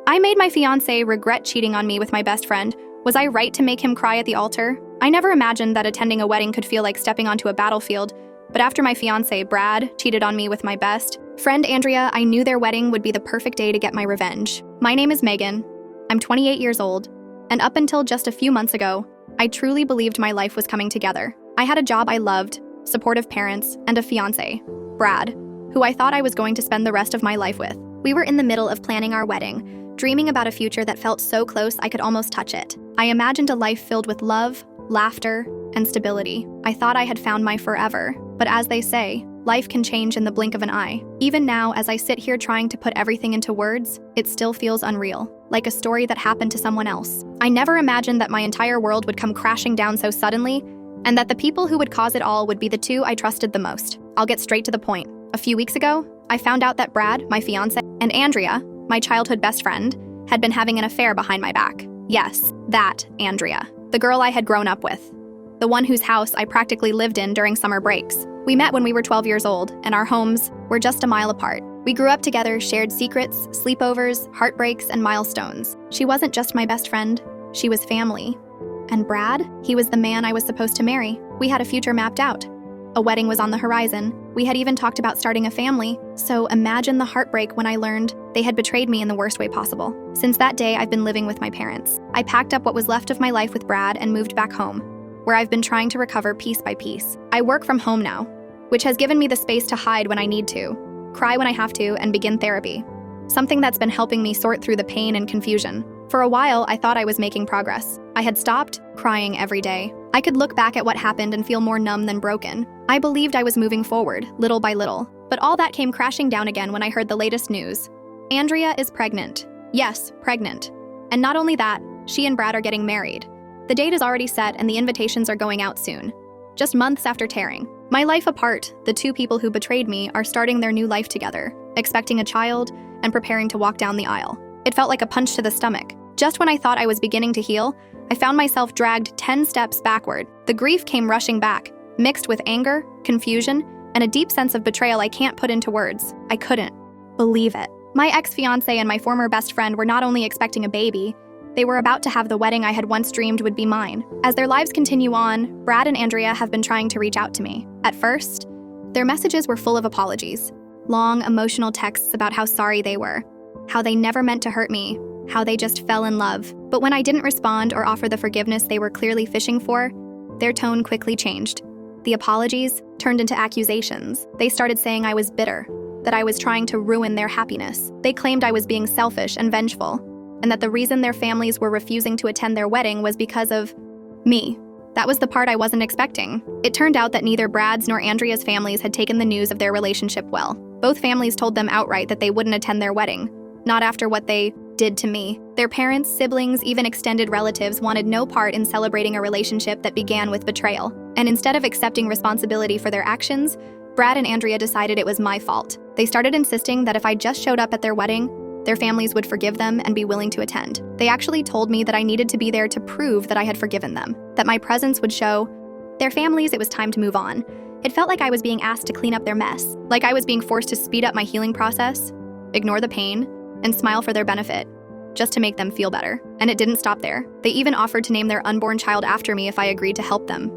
I made my fiancé regret cheating on me with my best friend. Was I right to make him cry at the altar? I never imagined that attending a wedding could feel like stepping onto a battlefield, but after my fiancé, Brad, cheated on me with my best friend, Andrea, I knew their wedding would be the perfect day to get my revenge. My name is Megan. I'm 28 years old, and up until just a few months ago, I truly believed my life was coming together. I had a job I loved, supportive parents, and a fiancé, Brad, who I thought I was going to spend the rest of my life with. We were in the middle of planning our wedding, dreaming about a future that felt so close I could almost touch it. I imagined a life filled with love, laughter, and stability. I thought I had found my forever, but as they say, life can change in the blink of an eye. Even now, as I sit here trying to put everything into words, it still feels unreal, like a story that happened to someone else. I never imagined that my entire world would come crashing down so suddenly, and that the people who would cause it all would be the two I trusted the most. I'll get straight to the point. A few weeks ago, I found out that Brad, my fiancé, and Andrea, my childhood best friend, had been having an affair behind my back. Yes, that Andrea, the girl I had grown up with, the one whose house I practically lived in during summer breaks. We met when we were 12 years old, and our homes were just a mile apart. We grew up together, shared secrets, sleepovers, heartbreaks, and milestones. She wasn't just my best friend, she was family. And Brad, he was the man I was supposed to marry. We had a future mapped out. A wedding was on the horizon. We had even talked about starting a family. So imagine the heartbreak when I learned they had betrayed me in the worst way possible. Since that day, I've been living with my parents. I packed up what was left of my life with Brad and moved back home, where I've been trying to recover piece by piece. I work from home now, which has given me the space to hide when I need to, cry when I have to, and begin therapy. Something that's been helping me sort through the pain and confusion. For a while, I thought I was making progress. I had stopped crying every day. I could look back at what happened and feel more numb than broken. I believed I was moving forward, little by little. But all that came crashing down again when I heard the latest news. Andrea is pregnant. Yes, pregnant. And not only that, she and Brad are getting married. The date is already set and the invitations are going out soon. Just months after tearing my life apart, the two people who betrayed me are starting their new life together, expecting a child and preparing to walk down the aisle. It felt like a punch to the stomach. Just when I thought I was beginning to heal, I found myself dragged 10 steps backward. The grief came rushing back, mixed with anger, confusion, and a deep sense of betrayal I can't put into words. I couldn't believe it. My ex-fiancé and my former best friend were not only expecting a baby, they were about to have the wedding I had once dreamed would be mine. As their lives continue on, Brad and Andrea have been trying to reach out to me. At first, their messages were full of apologies, long, emotional texts about how sorry they were, how they never meant to hurt me, how they just fell in love. But when I didn't respond or offer the forgiveness they were clearly fishing for, their tone quickly changed. The apologies turned into accusations. They started saying I was bitter, that I was trying to ruin their happiness. They claimed I was being selfish and vengeful, and that the reason their families were refusing to attend their wedding was because of me. That was the part I wasn't expecting. It turned out that neither Brad's nor Andrea's families had taken the news of their relationship well. Both families told them outright that they wouldn't attend their wedding, not after what they did to me. Their parents, siblings, even extended relatives wanted no part in celebrating a relationship that began with betrayal. And instead of accepting responsibility for their actions, Brad and Andrea decided it was my fault. They started insisting that if I just showed up at their wedding, their families would forgive them and be willing to attend. They actually told me that I needed to be there to prove that I had forgiven them, that my presence would show their families it was time to move on. It felt like I was being asked to clean up their mess, like I was being forced to speed up my healing process, ignore the pain, and smile for their benefit, just to make them feel better. And it didn't stop there. They even offered to name their unborn child after me if I agreed to help them.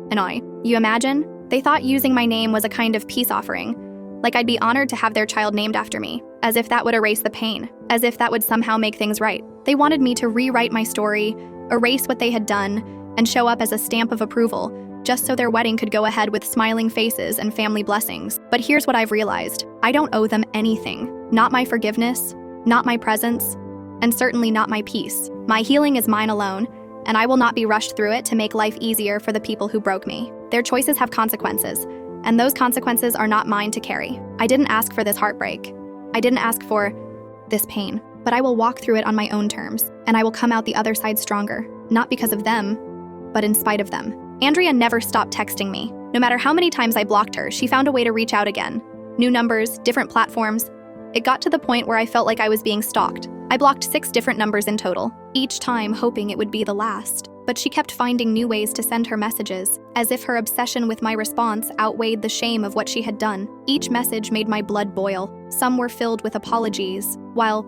You imagine? They thought using my name was a kind of peace offering, like I'd be honored to have their child named after me, as if that would erase the pain, as if that would somehow make things right. They wanted me to rewrite my story, erase what they had done, and show up as a stamp of approval, just so their wedding could go ahead with smiling faces and family blessings. But here's what I've realized. I don't owe them anything. Not my forgiveness, not my presence, and certainly not my peace. My healing is mine alone, and I will not be rushed through it to make life easier for the people who broke me. Their choices have consequences, and those consequences are not mine to carry. I didn't ask for this heartbreak. I didn't ask for this pain, but I will walk through it on my own terms, and I will come out the other side stronger, not because of them, but in spite of them. Andrea never stopped texting me. No matter how many times I blocked her, she found a way to reach out again. New numbers, different platforms. It got to the point where I felt like I was being stalked. I blocked 6 different numbers in total, each time hoping it would be the last. But she kept finding new ways to send her messages, as if her obsession with my response outweighed the shame of what she had done. Each message made my blood boil. Some were filled with apologies, while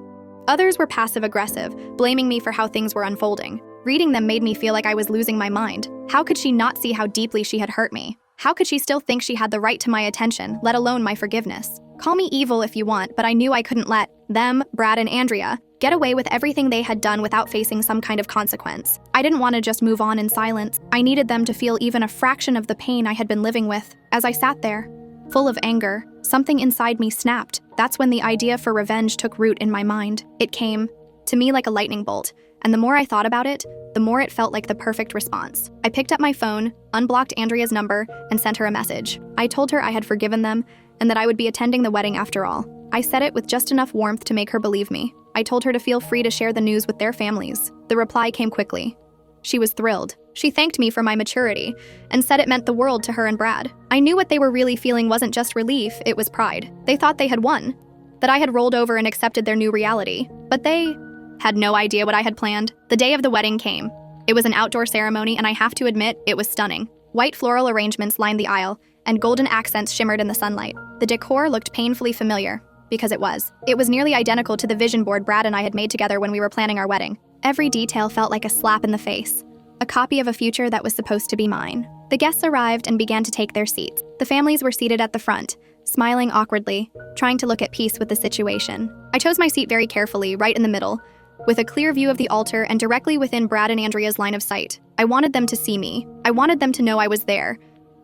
Others were passive-aggressive, blaming me for how things were unfolding. Reading them made me feel like I was losing my mind. How could she not see how deeply she had hurt me? How could she still think she had the right to my attention, let alone my forgiveness? Call me evil if you want, but I knew I couldn't let them, Brad and Andrea, get away with everything they had done without facing some kind of consequence. I didn't want to just move on in silence. I needed them to feel even a fraction of the pain I had been living with. As I sat there, full of anger, something inside me snapped. That's when the idea for revenge took root in my mind. It came to me like a lightning bolt, and the more I thought about it, the more it felt like the perfect response. I picked up my phone, unblocked Andrea's number, and sent her a message. I told her I had forgiven them and that I would be attending the wedding after all. I said it with just enough warmth to make her believe me. I told her to feel free to share the news with their families. The reply came quickly. She was thrilled. She thanked me for my maturity and said it meant the world to her and Brad. I knew what they were really feeling wasn't just relief, it was pride. They thought they had won, that I had rolled over and accepted their new reality. But they had no idea what I had planned. The day of the wedding came. It was an outdoor ceremony, and I have to admit, it was stunning. White floral arrangements lined the aisle, and golden accents shimmered in the sunlight. The decor looked painfully familiar, because it was. It was nearly identical to the vision board Brad and I had made together when we were planning our wedding. Every detail felt like a slap in the face, a copy of a future that was supposed to be mine. The guests arrived and began to take their seats. The families were seated at the front, smiling awkwardly, trying to look at peace with the situation. I chose my seat very carefully, right in the middle, with a clear view of the altar and directly within Brad and Andrea's line of sight. I wanted them to see me. I wanted them to know I was there,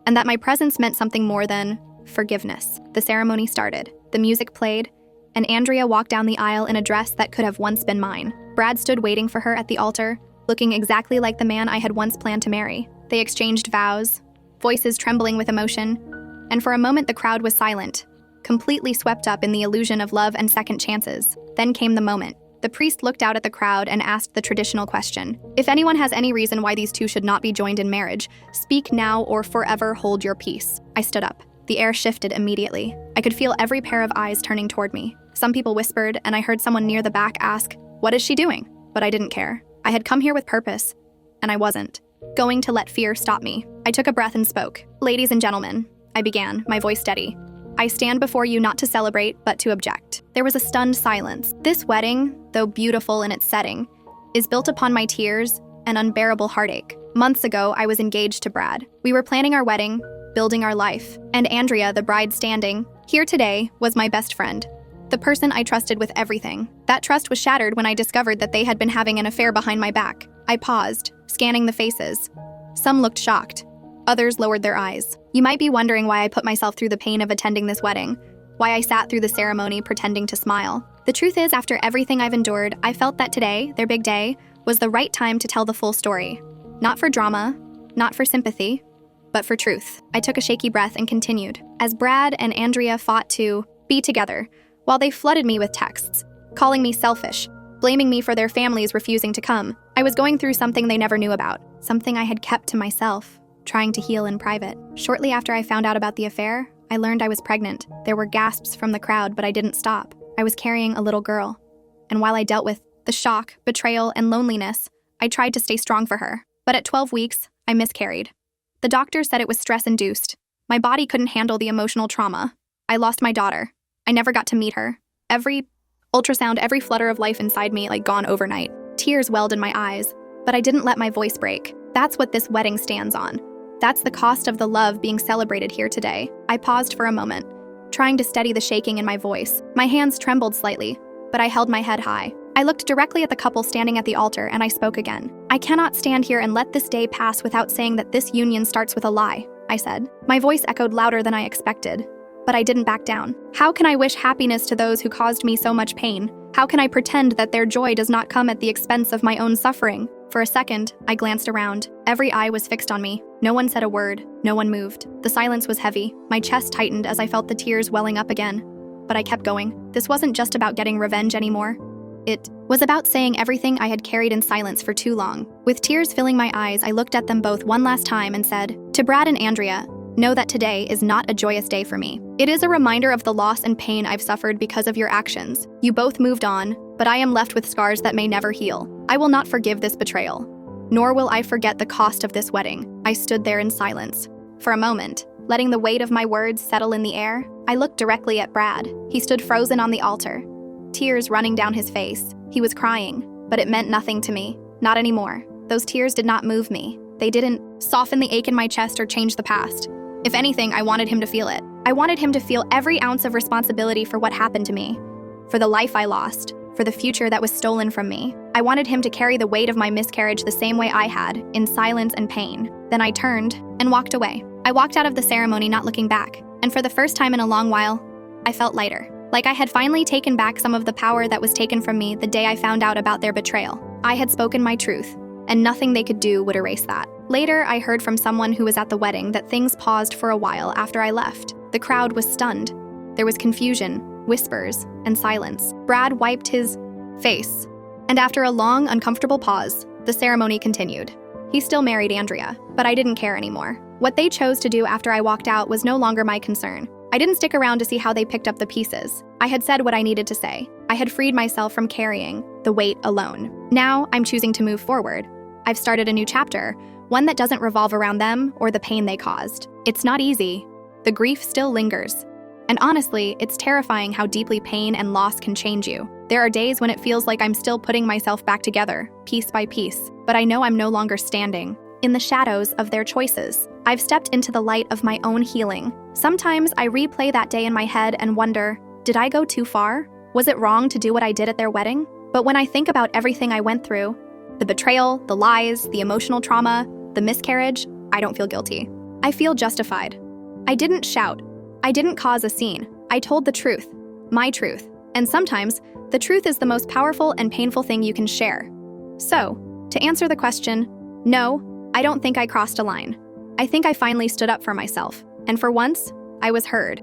and that my presence meant something more than forgiveness. The ceremony started. The music played, and Andrea walked down the aisle in a dress that could have once been mine. Brad stood waiting for her at the altar, looking exactly like the man I had once planned to marry. They exchanged vows, voices trembling with emotion, and for a moment the crowd was silent, completely swept up in the illusion of love and second chances. Then came the moment. The priest looked out at the crowd and asked the traditional question. If anyone has any reason why these two should not be joined in marriage, speak now or forever hold your peace. I stood up. The air shifted immediately. I could feel every pair of eyes turning toward me. Some people whispered, and I heard someone near the back ask, "What is she doing?" But I didn't care. I had come here with purpose, and I wasn't going to let fear stop me. I took a breath and spoke. "Ladies and gentlemen," I began, my voice steady. "I stand before you not to celebrate, but to object." There was a stunned silence. This wedding, though beautiful in its setting, is built upon my tears and unbearable heartache. Months ago, I was engaged to Brad. We were planning our wedding, building our life, and Andrea, the bride standing here today, was my best friend, the person I trusted with everything. That trust was shattered when I discovered that they had been having an affair behind my back. I paused, scanning the faces. Some looked shocked. Others lowered their eyes. You might be wondering why I put myself through the pain of attending this wedding, why I sat through the ceremony pretending to smile. The truth is, after everything I've endured, I felt that today, their big day, was the right time to tell the full story. Not for drama, not for sympathy, but for truth. I took a shaky breath and continued. As Brad and Andrea fought to be together, while they flooded me with texts, calling me selfish, blaming me for their families refusing to come, I was going through something they never knew about, something I had kept to myself, trying to heal in private. Shortly after I found out about the affair, I learned I was pregnant. There were gasps from the crowd, but I didn't stop. I was carrying a little girl, and while I dealt with the shock, betrayal, and loneliness, I tried to stay strong for her. But at 12 weeks, I miscarried. The doctor said it was stress-induced. My body couldn't handle the emotional trauma. I lost my daughter. I never got to meet her. Every ultrasound, every flutter of life inside me, gone overnight. Tears welled in my eyes, but I didn't let my voice break. That's what this wedding stands on. That's the cost of the love being celebrated here today. I paused for a moment, trying to steady the shaking in my voice. My hands trembled slightly, but I held my head high. I looked directly at the couple standing at the altar, and I spoke again. "I cannot stand here and let this day pass without saying that this union starts with a lie," I said. My voice echoed louder than I expected, but I didn't back down. How can I wish happiness to those who caused me so much pain? How can I pretend that their joy does not come at the expense of my own suffering? For a second, I glanced around. Every eye was fixed on me. No one said a word. No one moved. The silence was heavy. My chest tightened as I felt the tears welling up again. But I kept going. This wasn't just about getting revenge anymore. It was about saying everything I had carried in silence for too long. With tears filling my eyes, I looked at them both one last time and said, "To Brad and Andrea, know that today is not a joyous day for me. It is a reminder of the loss and pain I've suffered because of your actions. You both moved on, but I am left with scars that may never heal. I will not forgive this betrayal, nor will I forget the cost of this wedding." I stood there in silence. For a moment, letting the weight of my words settle in the air, I looked directly at Brad. He stood frozen on the altar, tears running down his face. He was crying, but it meant nothing to me. Not anymore. Those tears did not move me. They didn't soften the ache in my chest or change the past. If anything, I wanted him to feel it. I wanted him to feel every ounce of responsibility for what happened to me, for the life I lost, for the future that was stolen from me. I wanted him to carry the weight of my miscarriage the same way I had, in silence and pain. Then I turned and walked away. I walked out of the ceremony not looking back, and for the first time in a long while, I felt lighter. Like I had finally taken back some of the power that was taken from me the day I found out about their betrayal. I had spoken my truth, and nothing they could do would erase that. Later, I heard from someone who was at the wedding that things paused for a while after I left. The crowd was stunned. There was confusion, whispers, and silence. Brad wiped his face, and after a long, uncomfortable pause, the ceremony continued. He still married Andrea, but I didn't care anymore. What they chose to do after I walked out was no longer my concern. I didn't stick around to see how they picked up the pieces. I had said what I needed to say. I had freed myself from carrying the weight alone. Now, I'm choosing to move forward. I've started a new chapter, one that doesn't revolve around them or the pain they caused. It's not easy. The grief still lingers. And honestly, it's terrifying how deeply pain and loss can change you. There are days when it feels like I'm still putting myself back together, piece by piece, but I know I'm no longer standing in the shadows of their choices. I've stepped into the light of my own healing. Sometimes I replay that day in my head and wonder, did I go too far? Was it wrong to do what I did at their wedding? But when I think about everything I went through, the betrayal, the lies, the emotional trauma, the miscarriage, I don't feel guilty. I feel justified. I didn't shout. I didn't cause a scene. I told the truth, my truth. And sometimes, the truth is the most powerful and painful thing you can share. So, to answer the question, no, I don't think I crossed a line. I think I finally stood up for myself. And for once, I was heard.